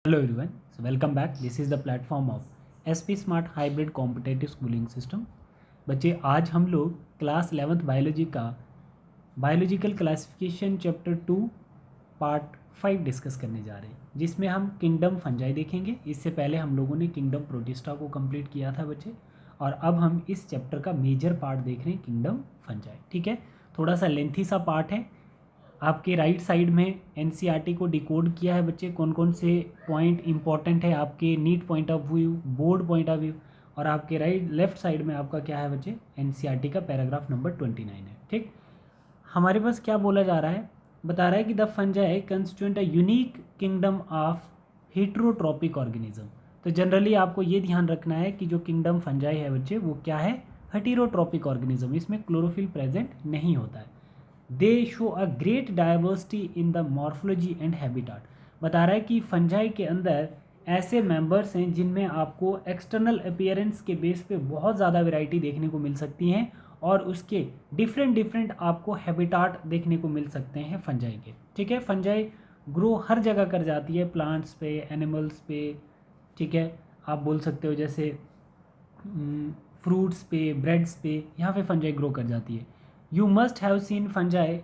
Hello everyone, so welcome back. This is the platform of SP Smart Hybrid Competitive Schooling System. बच्चे आज हम लोग class 11th biology का biological classification chapter 2 part 5 discuss करने जा रहे हैं, जिसमें हम किंगडम फंजाई देखेंगे। इससे पहले हम लोगों ने किंगडम प्रोटिस्टा को कंप्लीट किया था बच्चे, और अब हम इस चैप्टर का मेजर पार्ट देख रहे हैं, किंगडम फंजाई। ठीक है, थोड़ा सा लेंथी सा पार्ट है। आपके राइट साइड में एनसीईआरटी को डिकोड किया है बच्चे, कौन कौन से पॉइंट इंपॉर्टेंट है आपके NEET point of view, board point of view, और आपके लेफ्ट साइड में आपका क्या है बच्चे, एनसीईआरटी का पैराग्राफ नंबर 29 है। ठीक, हमारे पास क्या बोला जा रहा है, बता रहा है कि the fungi constituent a unique kingdom of heterotrophic organism. तो जनरली आपको ये ध्यान रखना है कि जो किंगडम फंजाई है बच्चे, वो क्या है, हेटेरोट्रॉपिक ऑर्गेनिज्म। इसमें क्लोरोफिल प्रेजेंट नहीं होता है। दे show a great diversity in the morphology and habitat. बता रहा है कि फंजाई के अंदर ऐसे मेंबर्स हैं जिनमें आपको एक्सटर्नल अपीयरेंस के बेस पे बहुत ज़्यादा वैरायटी देखने को मिल सकती हैं, और उसके डिफरेंट आपको हैबिटाट देखने को मिल सकते हैं फंजाई के। ठीक है, फंजाई ग्रो हर जगह कर जाती है, प्लांट्स पे, एनिमल्स पे। ठीक है, आप बोल सकते हो जैसे फ्रूट्स पे, ब्रेड्स पे, यहाँ पे फंजाई ग्रो कर जाती है। You must have seen fungi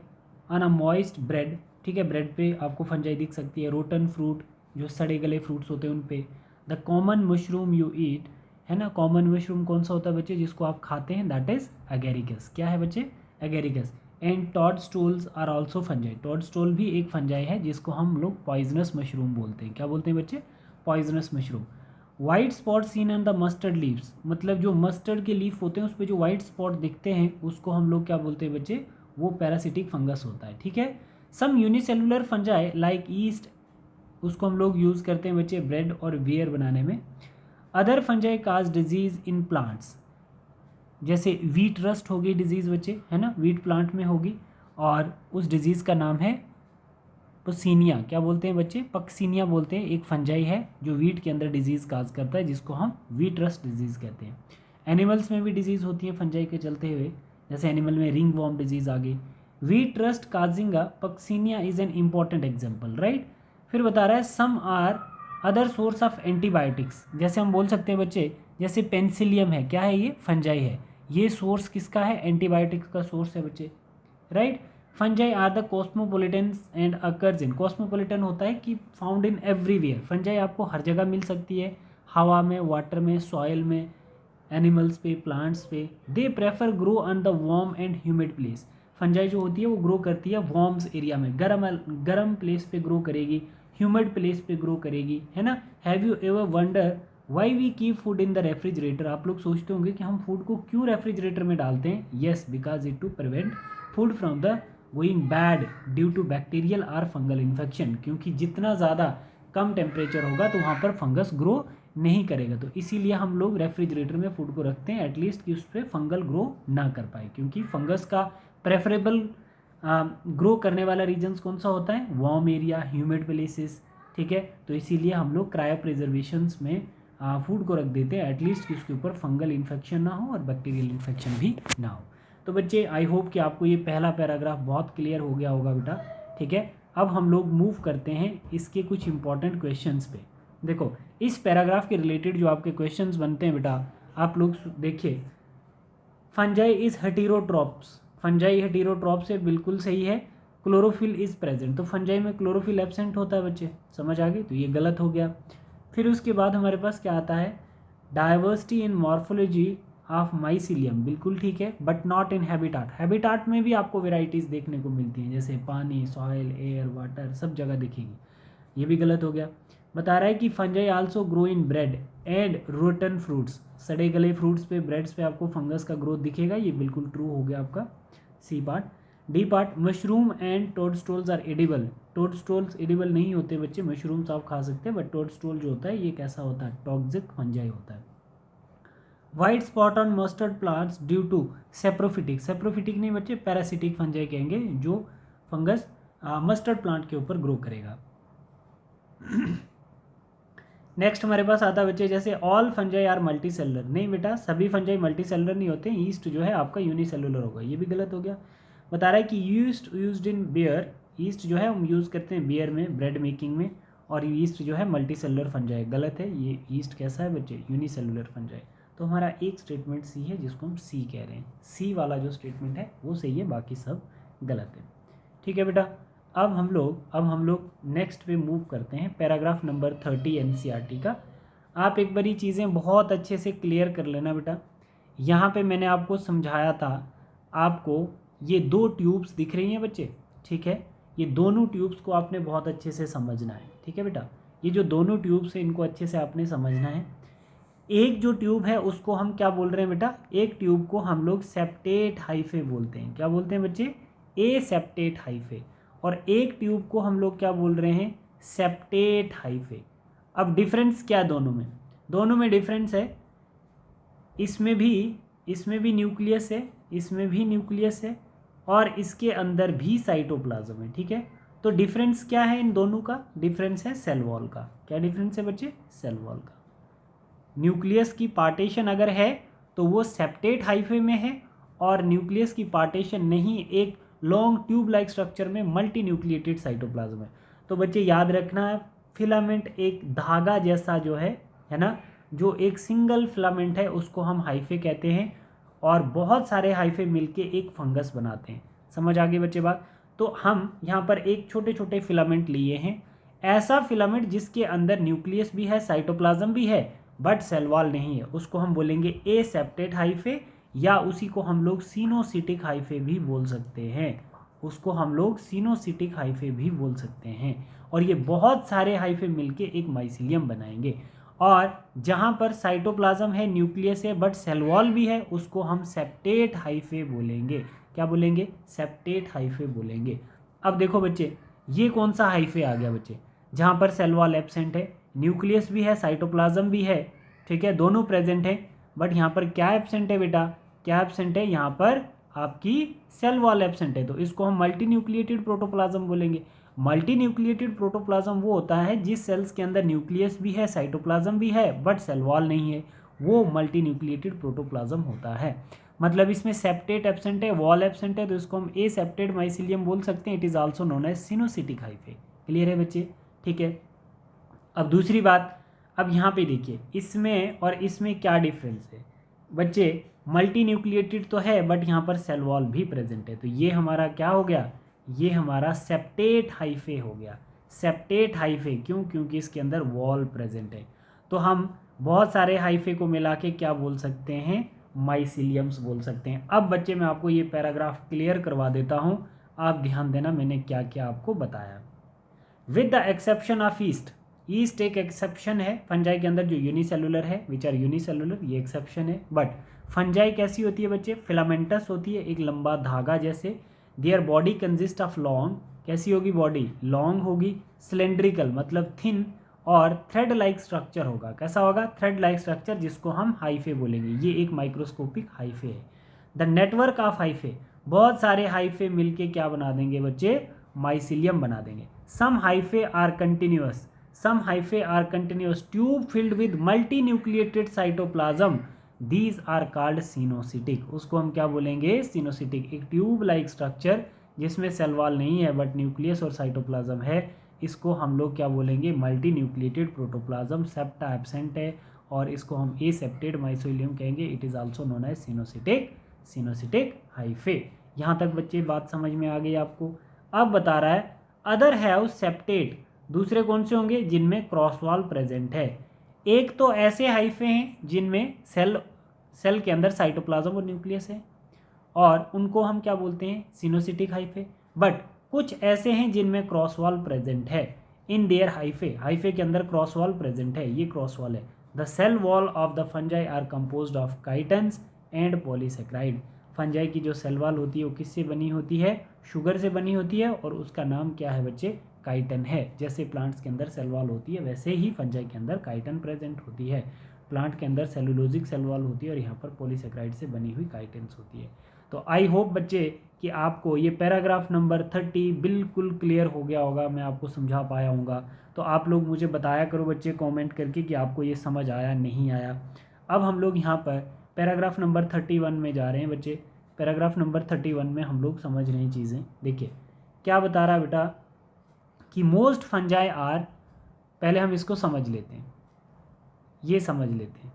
on a moist bread. ठीक है, ब्रेड पे आपको फंजाई दिख सकती है। रोटन फ्रूट, जो सड़े गले फ्रूट्स होते हैं उन पे। The common mushroom you eat, है ना, कॉमन मशरूम कौन सा होता है बच्चे, जिसको आप खाते हैं, दैट इज एगेरिकस। क्या है बच्चे, agaricus. And toad stools are also fungi. Toad stool भी एक फंजाई है जिसको हम लोग पॉइजनस मशरूम बोलते हैं। क्या बोलते हैं बच्चे, poisonous mushroom. White spot seen on the mustard leaves, मतलब जो मस्टर्ड के लीफ होते हैं उस पर जो वाइट स्पॉट दिखते हैं उसको हम लोग क्या बोलते हैं बच्चे, वो पैरासिटिक फंगस होता है। ठीक है, सम यूनिसेलुलर फंजाई लाइक ईस्ट, उसको हम लोग यूज़ करते हैं बच्चे ब्रेड और बियर बनाने में। Other fungi cause disease in plants, जैसे वीट रस्ट होगी डिजीज़ बच्चे, है ना, वीट प्लांट में होगी, और उस डिजीज़ का नाम है पक्सीनिया। क्या बोलते हैं बच्चे, पक्सीनिया बोलते हैं। एक फंजाई है जो वीट के अंदर डिजीज़ काज करता है, जिसको हम वीट रस्ट डिजीज़ कहते हैं। एनिमल्स में भी डिजीज़ होती है फंजाई के चलते हुए, जैसे एनिमल में रिंग वॉर्म डिजीज़ आ गई। Wheat rust causing Puccinia is an important example, right. फिर बता रहा है some are other source of antibiotics, जैसे हम बोल सकते हैं बच्चे, जैसे पेंसिलियम है, क्या है ये, फंजाई है। ये सोर्स किसका है, एंटीबायोटिक्स का सोर्स है बच्चे, right. Fungi are the cosmopolitans and occurs in, cosmopolitan होता है कि फाउंड इन एवरीवेयर। फंजाई आपको हर जगह मिल सकती है, हवा में, वाटर में, सॉइल में, एनिमल्स पे, प्लांट्स पे। They prefer grow on the warm and humid place. Fungi जो होती है वो ग्रो करती है वार्म्स एरिया में, गर्म प्लेस पे ग्रो करेगी, ह्यूमिड प्लेस पे ग्रो करेगी, है ना। Have you ever wonder why we keep food in the refrigerator. आप लोग सोचते होंगे कि हम फूड को क्यों रेफ्रिजरेटर में डालते हैं। Yes, because it to prevent food from the going bad due to bacterial और फंगल इन्फेक्शन, क्योंकि जितना ज़्यादा कम टेम्परेचर होगा तो वहाँ पर फंगस ग्रो नहीं करेगा। तो इसीलिए हम लोग रेफ्रिजरेटर में फूड को रखते हैं, एटलीस्ट कि उस पर फंगल ग्रो ना कर पाए, क्योंकि फंगस का प्रेफरेबल ग्रो करने वाला रीजन्स कौन सा होता है, वार्म एरिया, ह्यूमिड प्लेसेस। ठीक है, तो इसीलिए हम लोग क्रायो प्रिजर्वेशंस में फूड को रख देते हैं, एटलीस्ट कि उसके ऊपर फंगल इन्फेक्शन ना हो और बैक्टीरियल इन्फेक्शन भी ना हो। तो बच्चे आई होप कि आपको ये पहला पैराग्राफ बहुत क्लियर हो गया होगा बेटा। ठीक है, अब हम लोग मूव करते हैं इसके कुछ इंपॉर्टेंट क्वेश्चंस पे। देखो, इस पैराग्राफ के रिलेटेड जो आपके क्वेश्चंस बनते हैं बेटा, आप लोग देखिए। Fungi is heterotrophs, fungi heterotrophs है, बिल्कुल सही है। क्लोरोफिल इज प्रेजेंट, तो फंजाई में क्लोरोफिल एब्सेंट होता है बच्चे, समझ आ गई, तो ये गलत हो गया। फिर उसके बाद हमारे पास क्या आता है, diversity in morphology of mycelium, बिल्कुल ठीक है, but not in habitat. Habitat में भी आपको वेराइटीज़ देखने को मिलती हैं, जैसे पानी, सॉइल, एयर, वाटर, सब जगह दिखेगी, ये भी गलत हो गया। बता रहा है कि fungi also grow in bread and rotten fruits, सड़े गले फ्रूट्स पे, ब्रेड्स पे आपको फंगस का ग्रोथ दिखेगा, ये बिल्कुल ट्रू हो गया आपका C part. D part, mushroom and toadstools are edible. Toadstools edible नहीं होते बच्चे, मशरूम्स आप खा सकते हैं, बट टोडस्टोल जो होता है ये कैसा होता है, टॉक्सिक फंजाई होता है। White spot on mustard plants due to saprophytic, saprophytic नहीं बच्चे, पैरासिटिक फंजाई कहेंगे, जो फंगस मस्टर्ड प्लांट के ऊपर ग्रो करेगा। नेक्स्ट हमारे पास आता है बच्चे, जैसे all fungi are multicellular, नहीं बेटा, सभी फंजाई मल्टी सेलुलर नहीं होते, ईस्ट जो है आपका यूनिसेलुलर होगा, ये भी गलत हो गया। बता रहा है कि यूज्ड इन बियर, ईस्ट जो है हम यूज़ करते हैं बियर में, ब्रेड मेकिंग में, और ईस्ट जो है मल्टी सेलुलर फंजाई। गलत है, ये ईस्ट कैसा है बच्चे, यूनिसेलुलर फंजाई। तो हमारा एक स्टेटमेंट सी है जिसको हम सी कह रहे हैं। सी वाला जो स्टेटमेंट है वो सही है, बाकी सब गलत है। ठीक है बेटा, अब हम लोग नेक्स्ट पे मूव करते हैं, पैराग्राफ नंबर 30 एनसीईआरटी का। आप एक बारी चीज़ें बहुत अच्छे से क्लियर कर लेना बेटा। यहाँ पे मैंने आपको समझाया था, आपको ये 2 ट्यूब्स दिख रही हैं बच्चे, ठीक है। ये दोनों ट्यूब्स को आपने बहुत अच्छे से समझना है, ठीक है बेटा। ये जो दोनों ट्यूब्स हैं इनको अच्छे से आपने समझना है। एक जो ट्यूब है उसको हम क्या बोल रहे हैं बेटा, एक ट्यूब को हम लोग सेप्टेट हाइफे बोलते हैं। क्या बोलते हैं बच्चे, ए सेप्टेट हाइफे। और एक ट्यूब को हम लोग क्या बोल रहे हैं, सेप्टेट हाइफे। अब डिफरेंस क्या है दोनों में, दोनों में डिफरेंस है, इसमें भी न्यूक्लियस है, इसमें भी न्यूक्लियस है, और इसके अंदर भी साइटोप्लाज्म है, ठीक है। तो डिफरेंस क्या है इन दोनों का, डिफरेंस है सेल वॉल का। क्या डिफरेंस है बच्चे, सेल वॉल का। न्यूक्लियस की पार्टीशन अगर है तो वो सेप्टेट हाइफे में है, और न्यूक्लियस की पार्टीशन नहीं, एक लॉन्ग ट्यूब लाइक स्ट्रक्चर में मल्टी न्यूक्लिएटेड साइटोप्लाज्म है। तो बच्चे याद रखना, फिलामेंट एक धागा जैसा जो है ना, जो एक सिंगल फिलामेंट है उसको हम हाइफे कहते हैं, और बहुत सारे हाइफे मिलके एक फंगस बनाते हैं। समझ आ गई बच्चे बात। तो हम यहाँ पर एक छोटे छोटे फिलामेंट लिए हैं, ऐसा फिलामेंट जिसके अंदर न्यूक्लियस भी है, साइटोप्लाज्म भी है, बट सेल वॉल नहीं है, उसको हम बोलेंगे ए सेप्टेट हाइफे, या उसी को हम लोग सिनोसिटिक हाइफे भी बोल सकते हैं। उसको हम लोग सिनोसिटिक हाइफे भी बोल सकते हैं। और ये बहुत सारे हाइफे मिलके एक माइसिलियम बनाएंगे। और जहाँ पर साइटोप्लाज्म है, न्यूक्लियस है, बट सेल वॉल भी है, उसको हम सेप्टेट हाइफे बोलेंगे। क्या बोलेंगे, सेप्टेट हाइफे बोलेंगे। अब देखो बच्चे, ये कौन सा हाइफे आ गया बच्चे, जहाँ पर सेल वॉल एब्सेंट है, न्यूक्लियस भी है, साइटोप्लाज्म भी है, ठीक है, दोनों प्रेजेंट है, बट यहाँ पर क्या एब्सेंट है बेटा, क्या एब्सेंट है, यहाँ पर आपकी सेल वॉल एब्सेंट है। तो इसको हम मल्टी न्यूक्लिएटेड प्रोटोप्लाज्म बोलेंगे। मल्टी न्यूक्लिएटेड प्रोटोप्लाज्म वो होता है जिस सेल्स के अंदर न्यूक्लियस भी है, साइटोप्लाज्म भी है, बट सेल वॉल नहीं है, वो मल्टी न्यूक्लिएटेड प्रोटोप्लाज्म होता है। मतलब इसमें सेप्टेट एब्सेंट है, वॉल एब्सेंट है, तो इसको हम ए सेप्टेड माइसिलियम बोल सकते हैं। It is also known as coenocytic hyphae. Clear है बच्चे, ठीक है। अब दूसरी बात, अब यहाँ पे देखिए, इसमें और इसमें क्या डिफरेंस है बच्चे, मल्टी न्यूक्लिएटेड तो है, बट यहाँ पर सेल वॉल भी प्रेजेंट है। तो ये हमारा क्या हो गया, ये हमारा सेप्टेट हाइफे हो गया। सेप्टेट हाइफे क्यों, क्योंकि इसके अंदर वॉल प्रेजेंट है। तो हम बहुत सारे हाइफे को मिला के क्या बोल सकते हैं, माइसिलियम्स बोल सकते हैं। अब बच्चे मैं आपको ये पैराग्राफ क्लियर करवा देता हूँ, आप ध्यान देना मैंने क्या क्या आपको बताया। With the exception of east, east एक एक्सेप्शन है फंजाई के अंदर जो यूनिसेलुलर है, विच आर यूनिसेलुलर, ये एक्सेप्शन है। बट फंजाई कैसी होती है बच्चे, फिलामेंटस होती है, एक लंबा धागा जैसे। Their body consist of long, कैसी होगी बॉडी, लॉन्ग होगी, सिलेंड्रिकल मतलब थिन, और थ्रेड लाइक स्ट्रक्चर होगा। कैसा होगा, थ्रेड लाइक स्ट्रक्चर, जिसको हम हाइफे बोलेंगे। ये एक माइक्रोस्कोपिक हाइफे है। द नेटवर्क ऑफ हाइफे, बहुत सारे हाइफे मिलके क्या बना देंगे बच्चे, माइसिलियम बना देंगे। Some hyphae are continuous, some hyphae are continuous tube filled with multinucleated cytoplasm, these are called सिनोसिटिक। उसको हम क्या बोलेंगे, सिनोसिटिक। एक ट्यूब लाइक स्ट्रक्चर जिसमें सेल वॉल नहीं है बट न्यूक्लियस और साइटोप्लाज्म है, इसको हम लोग क्या बोलेंगे, multi nucleated protoplasm, septa absent है, और इसको हम ए सेप्टेड माइसिलियम कहेंगे। It is also known as coenocytic, coenocytic hyphae. यहाँ तक बच्चे बात समझ में आ गई आपको। अब बता रहा है अदर हैव सेप्टेट, दूसरे कौन से होंगे, जिनमें क्रॉस वॉल प्रेजेंट है। एक तो ऐसे हाइफे हैं जिनमें सेल के अंदर साइटोप्लाज्म और न्यूक्लियस है, और उनको हम क्या बोलते हैं, सिनोसिटिक हाइफे। बट कुछ ऐसे हैं जिनमें क्रॉस वॉल प्रेजेंट है। इन देयर हाइफे, हाइफे के अंदर क्रॉस वॉल प्रेजेंट है, ये क्रॉस वॉल है। The cell wall of the fungi are composed of chitins and polysaccharide. Fungi की जो सेल वॉल होती है वो किससे बनी होती है, शुगर से बनी होती है, और उसका नाम क्या है बच्चे, काइटन है। जैसे प्लांट्स के अंदर सेल वॉल होती है वैसे ही फंजाई के अंदर काइटन प्रेजेंट होती है। प्लांट के अंदर सेलुलोजिक सेल वॉल होती है और यहाँ पर पॉलीसेक्राइड से बनी हुई काइटन्स होती है। तो आई होप बच्चे कि आपको ये पैराग्राफ नंबर 30 बिल्कुल क्लियर हो गया होगा, मैं आपको समझा पाया हूँगा। तो आप लोग मुझे बताया करो बच्चे कमेंट करके कि आपको ये समझ आया नहीं आया। अब हम लोग यहाँ पर पैराग्राफ नंबर 31 में जा रहे हैं बच्चे। पैराग्राफ नंबर 31 में हम लोग समझ रहे हैं चीज़ें। देखिए क्या बता रहा है बेटा कि मोस्ट फंजाई आर पहले हम इसको समझ लेते हैं, ये समझ लेते हैं।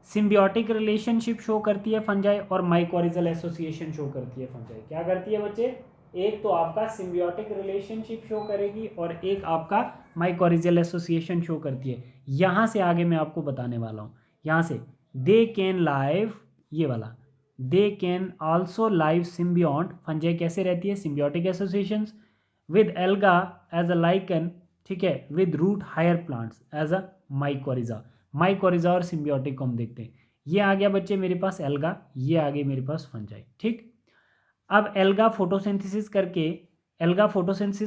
सिम्बियोटिक रिलेशनशिप शो करती है फंजाई और माइकोरिजल एसोसिएशन शो करती है फंजाई। क्या करती है बच्चे? एक तो आपका सिम्बियोटिक रिलेशनशिप शो करेगी और एक आपका माइकोरिजल एसोसिएशन शो करती है। यहाँ से आगे मैं आपको बताने वाला हूँ। यहाँ से दे कैन लाइव, ये वाला, they can also live symbiont, fungi कैसे रहती है? Symbiotic associations with alga as a lichen, ठीक है, with root higher plants as a mycorrhiza. Mycorrhiza और सिम्बियोटिक को हम देखते हैं। ये आ गया बच्चे मेरे पास एल्गा, ये आ गई मेरे पास फंजाई। ठीक, अब एल्गा फोटोसिंथेसिस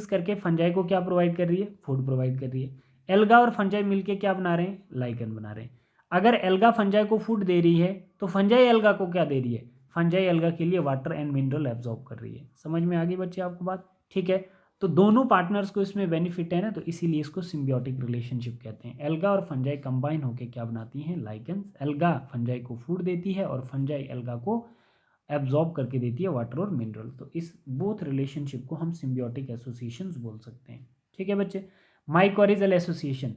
करके फंजाई को क्या प्रोवाइड कर रही है? फूड प्रोवाइड कर रही है। एल्गा और फंजाई मिलके क्या बना रहे हैं? लाइकन बना रहे हैं। अगर एल्गा फंजाई को फूड दे रही है तो फंजाई एल्गा को क्या दे रही है? फंजाई एल्गा के लिए वाटर एंड मिनरल एब्जॉर्ब कर रही है। समझ में आ गई बच्चे आपको बात? ठीक है, तो दोनों पार्टनर्स को इसमें बेनिफिट है ना, तो इसीलिए इसको सिम्बियोटिक रिलेशनशिप कहते हैं। एल्गा और फंजाई कंबाइन होकर क्या बनाती हैं? लाइकन्स। एल्गा फंजाई को फूड देती है और फंजाई एल्गा को एब्जॉर्ब करके देती है वाटर और मिनरल। तो इस बोथ रिलेशनशिप को हम सिम्बियोटिक एसोसिएशंस बोल सकते हैं। ठीक है बच्चे। माइकोरिजल एसोसिएशन,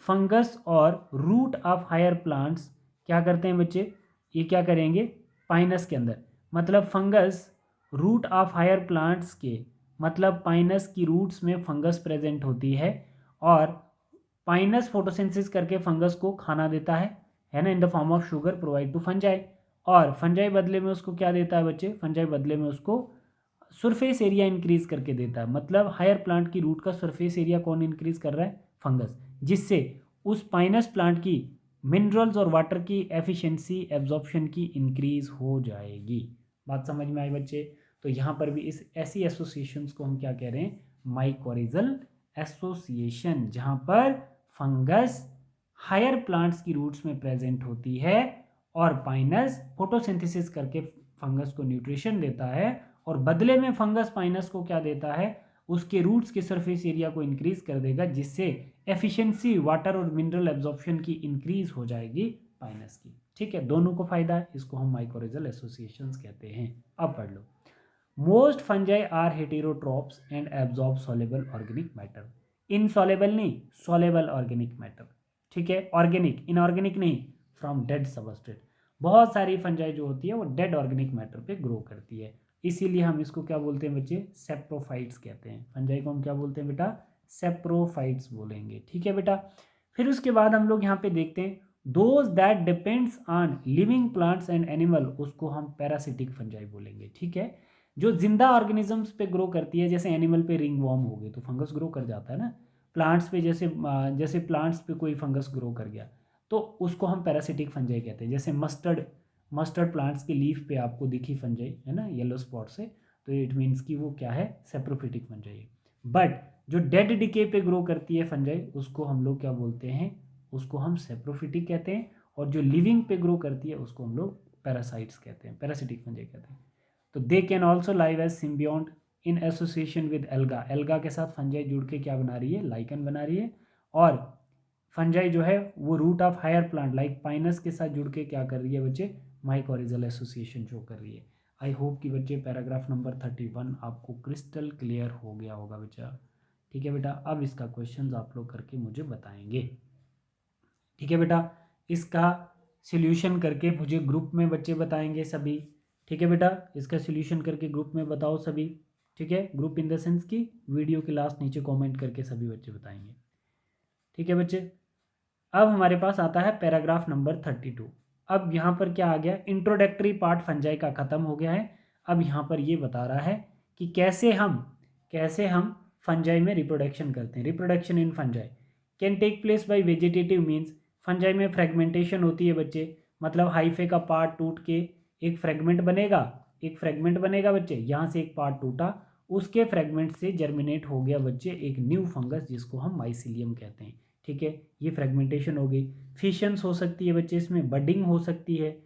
फंगस और रूट ऑफ हायर प्लांट्स क्या करते हैं बच्चे? ये क्या करेंगे? पाइनस के अंदर, मतलब fungus root of higher plants के, मतलब पाइनस की रूट्स में फंगस प्रेजेंट होती है और पाइनस फोटोसिंथेसिस करके फंगस को खाना देता है ना, in the form of sugar provide to fungi. और फंजाई बदले में उसको क्या देता है बच्चे? फंजाई बदले में उसको सरफेस एरिया इंक्रीज करके देता है। मतलब हायर प्लांट की रूट का सरफेस एरिया कौन इंक्रीज कर रहा है? फंगस, जिससे उस पाइनस प्लांट की मिनरल्स और वाटर की एफिशिएंसी एब्जॉर्प्शन की इंक्रीज हो जाएगी। बात समझ में आई बच्चे? तो यहाँ पर भी इस ऐसी एसोसिएशंस को हम क्या कह रहे हैं? माइकोरिजल एसोसिएशन, जहाँ पर फंगस हायर प्लांट्स की रूट्स में प्रेजेंट होती है और पाइनस फोटोसिंथेसिस करके फंगस को न्यूट्रिशन देता है और बदले में फंगस पाइनस को क्या देता है? उसके रूट्स के सरफेस एरिया को इंक्रीज कर देगा, जिससे एफिशिएंसी वाटर और मिनरल एब्जॉर्प्शन की इंक्रीज हो जाएगी पाइनस की। ठीक है, दोनों को फायदा है, इसको हम माइकोरिजल एसोसिएशंस कहते हैं। अब पढ़ लो। Most fungi are heterotrophs and absorb soluble organic matter. Insoluble नहीं, सॉल्युबल ऑर्गेनिक मैटर। ठीक है, ऑर्गेनिक, इनऑर्गेनिक नहीं, फ्रॉम डेड सबस्ट्रेट। बहुत सारी फंजाई जो होती है वो डेड ऑर्गेनिक मैटर पे ग्रो करती है, इसीलिए हम इसको क्या बोलते हैं बच्चे? सेप्रोफाइट्स कहते हैं। फंजाई को हम क्या बोलते हैं बेटा? सेप्रोफाइट्स बोलेंगे। ठीक है बेटा। फिर उसके बाद हम लोग यहाँ पे देखते हैं those that depends on living plants and animal, उसको हम पैरासिटिक फंजाई बोलेंगे। ठीक है, जो जिंदा ऑर्गेनिजम्स पे ग्रो करती है, जैसे एनिमल पे रिंग वॉर्म हो गए तो फंगस ग्रो कर जाता है ना, प्लांट्स पे जैसे प्लांट्स पे कोई फंगस ग्रो कर गया तो उसको हम पैरासिटिक फंजाई कहते हैं। जैसे मस्टर्ड प्लांट्स के लीफ पे आपको दिखी फंजाई है ना, येलो स्पॉट से, तो इट मीन्स कि वो क्या है? सेप्रोफिटिक फंजाई है। बट जो डेड डिके पे ग्रो करती है फंजाई, उसको हम लोग क्या बोलते हैं? उसको हम सेप्रोफिटिक कहते हैं। और जो लिविंग पे ग्रो करती है उसको हम लोग पैरासाइट्स कहते हैं, पैरासिटिक फंजाई कहते हैं। तो they can also live as symbiote in association with alga. Alga के साथ फंजाई जुड़ के क्या बना रही है? लाइकन बना रही है। और फंजाई जो है वो root of higher plant like pinus के साथ जुड़ के क्या कर रही है बच्चे? माइकोरिजल एसोसिएशन शो कर रही है। आई होप कि बच्चे पैराग्राफ नंबर 31 आपको क्रिस्टल क्लियर हो गया होगा बच्चा। ठीक है बेटा, अब इसका क्वेश्चन आप लोग करके मुझे बताएंगे। ठीक है बेटा, इसका सॉल्यूशन करके मुझे ग्रुप में बच्चे बताएंगे सभी। ठीक है बेटा, इसका सॉल्यूशन करके ग्रुप में बताओ सभी। ठीक है, ग्रुप इन द सेंस की वीडियो के लास्ट नीचे कमेंट करके सभी बच्चे बताएंगे। ठीक है बच्चे, अब हमारे पास आता है पैराग्राफ नंबर 32। अब यहाँ पर क्या आ गया? इंट्रोडक्टरी पार्ट फंजाई का ख़त्म हो गया है। अब यहाँ पर ये बता रहा है कि कैसे हम फंजाई में रिप्रोडक्शन करते हैं। Reproduction in fungi can take place by vegetative means. Fungi में फ्रेगमेंटेशन होती है बच्चे, मतलब हाइफे का पार्ट टूट के एक फ्रेगमेंट बनेगा बच्चे। यहाँ से एक पार्ट टूटा, उसके फ्रेगमेंट से जर्मिनेट हो गया बच्चे एक न्यू फंगस, जिसको हम माइसिलियम कहते हैं। ठीक है, ये फ्रेगमेंटेशन हो गई। फिशंस हो सकती है बच्चे, इसमें बडिंग हो सकती है।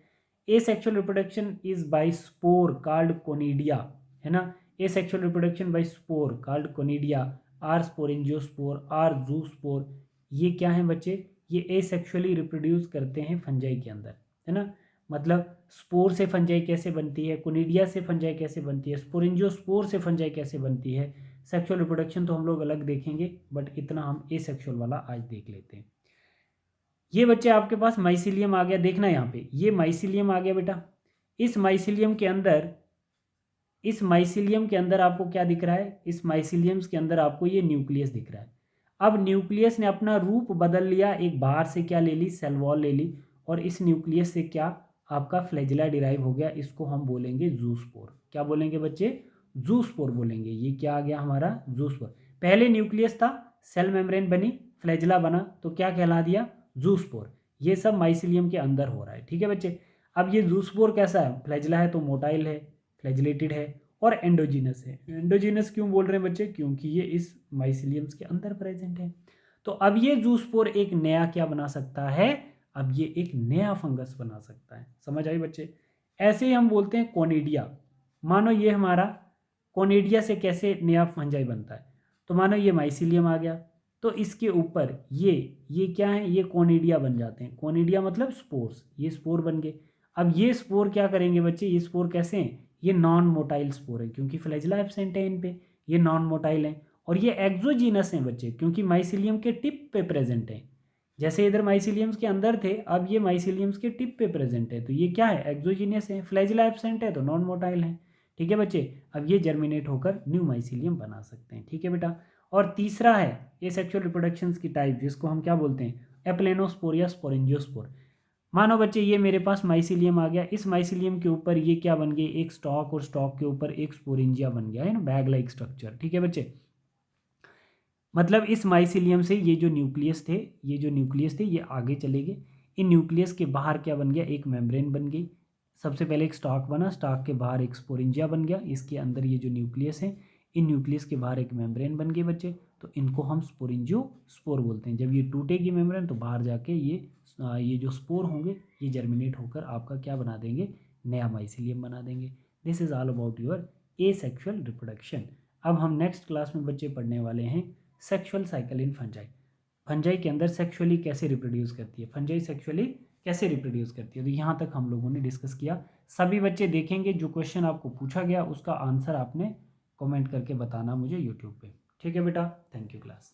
Asexual reproduction is by spore called conidia, है ना। Asexual reproduction by spore called conidia, or sporangiospore, or zoospore, ये क्या है बच्चे? ये एसेक्सुअली रिप्रोड्यूस करते हैं फंजाई के अंदर, है ना। मतलब स्पोर से फंजाई कैसे बनती है, कोनिडिया से फंजाई कैसे बनती है, स्पोरेंजियोस्पोर से फंजाई कैसे बनती है, सेक्सुअल रिप्रोडक्शन तो हम लोग अलग देखेंगे, बट इतना हम एसेक्सुअल वाला आज देख लेते हैं। ये बच्चे आपके पास माइसिलियम आ गया, देखना यहाँ पे ये माइसिलियम आ गया बेटा। इस माइसिलियम के अंदर आपको क्या दिख रहा है, इस माइसिलियम्स के अंदर आपको ये न्यूक्लियस दिख रहा है। अब न्यूक्लियस ने अपना रूप बदल लिया, एक बाहर से क्या ले ली, सेल वॉल ले ली, और इस न्यूक्लियस से क्या आपका फ्लैजिला डिराइव हो गया, इसको हम बोलेंगे जूस्पोर। क्या बोलेंगे बच्चे, जूस्पोर बोलेंगे। ये क्या आ गया हमारा, जूस्पोर। पहले न्यूक्लियस था, सेल मेम्ब्रेन बनी, फ्लैजिला बना, तो क्या कहला दिया, जूस्पोर। ये सब माइसिलियम के अंदर हो रहा है, ठीक है बच्चे। अब ये जूस्पोर कैसा है, फ्लैजिला है तो मोटाइल है, फ्लैजिलेटेड है, और एंडोजीनस है। एंडोजीनस क्यों बोल रहे हैं बच्चे, क्योंकि ये इस माइसिलियम्स के अंदर प्रेजेंट है। तो अब ये जूस्पोर एक नया क्या बना सकता है, अब ये एक नया फंगस बना सकता है। समझ आई बच्चे। ऐसे ही हम बोलते हैं कोनिडिया। मानो ये हमारा कोनिडिया से कैसे नया फंजाई बनता है, तो मानो ये माइसिलियम आ गया, तो इसके ऊपर ये क्या है, ये कोनिडिया बन जाते हैं। कोनिडिया मतलब स्पोर्स, ये स्पोर बन गए। अब ये स्पोर क्या करेंगे बच्चे, ये स्पोर कैसे हैं, ये नॉन मोटाइल स्पोर है, क्योंकि फ्लैजिला एब्सेंट है इन पे, ये नॉन मोटाइल है। और ये एक्सोजीनस हैं बच्चे, क्योंकि माइसिलियम के टिप पे प्रेजेंट है। जैसे इधर माइसिलियम्स के अंदर थे, अब ये माइसिलियम्स के टिप पे प्रेजेंट है, तो ये क्या है, एक्सोजीनियस है। फ्लैजिला एब्सेंट है तो नॉन मोटाइल है, ठीक है बच्चे। अब ये जर्मिनेट होकर न्यू माइसिलियम बना सकते हैं, ठीक है बेटा। और तीसरा है एसेक्सुअल रिप्रोडक्शन की टाइप, जिसको हम क्या बोलते हैं, एप्लेनोस्पोर या स्पोरेंजियोस्पोर। मानो बच्चे ये मेरे पास माइसिलियम आ गया, इस माइसिलियम के ऊपर ये क्या बन गए, एक स्टॉक, और स्टॉक के ऊपर एक स्पोरेंजिया बन गया है ना, बैग लाइक स्ट्रक्चर, ठीक है बच्चे। मतलब इस माइसिलियम से ये जो न्यूक्लियस थे ये आगे चले गए। इन न्यूक्लियस के बाहर क्या बन गया, एक मेम्ब्रेन बन गई। सबसे पहले एक स्टॉक बना, स्टॉक के बाहर एक स्पोरेंजिया बन गया, इसके अंदर ये जो न्यूक्लियस है, इन न्यूक्लियस के बाहर एक मेम्ब्रेन बन गए बच्चे, तो इनको हम स्पोरेंजियो स्पोर बोलते हैं। जब ये टूटेगी मेम्ब्रेन तो बाहर जाके ये जो स्पोर होंगे ये जर्मिनेट होकर आपका क्या बना देंगे, नया माइसिलियम बना देंगे। This is all about your asexual reproduction. अब हम नेक्स्ट क्लास में बच्चे पढ़ने वाले हैं sexual cycle in fungi. Fungi के अंदर सेक्सुअली कैसे रिप्रोड्यूस करती है, फंजाई सेक्सुअली कैसे रिप्रोड्यूस करती है, तो यहाँ तक हम लोगों ने डिस्कस किया। सभी बच्चे देखेंगे, जो क्वेश्चन आपको पूछा गया उसका आंसर आपने कमेंट करके बताना मुझे यूट्यूब पे, ठीक है बेटा। Thank you class.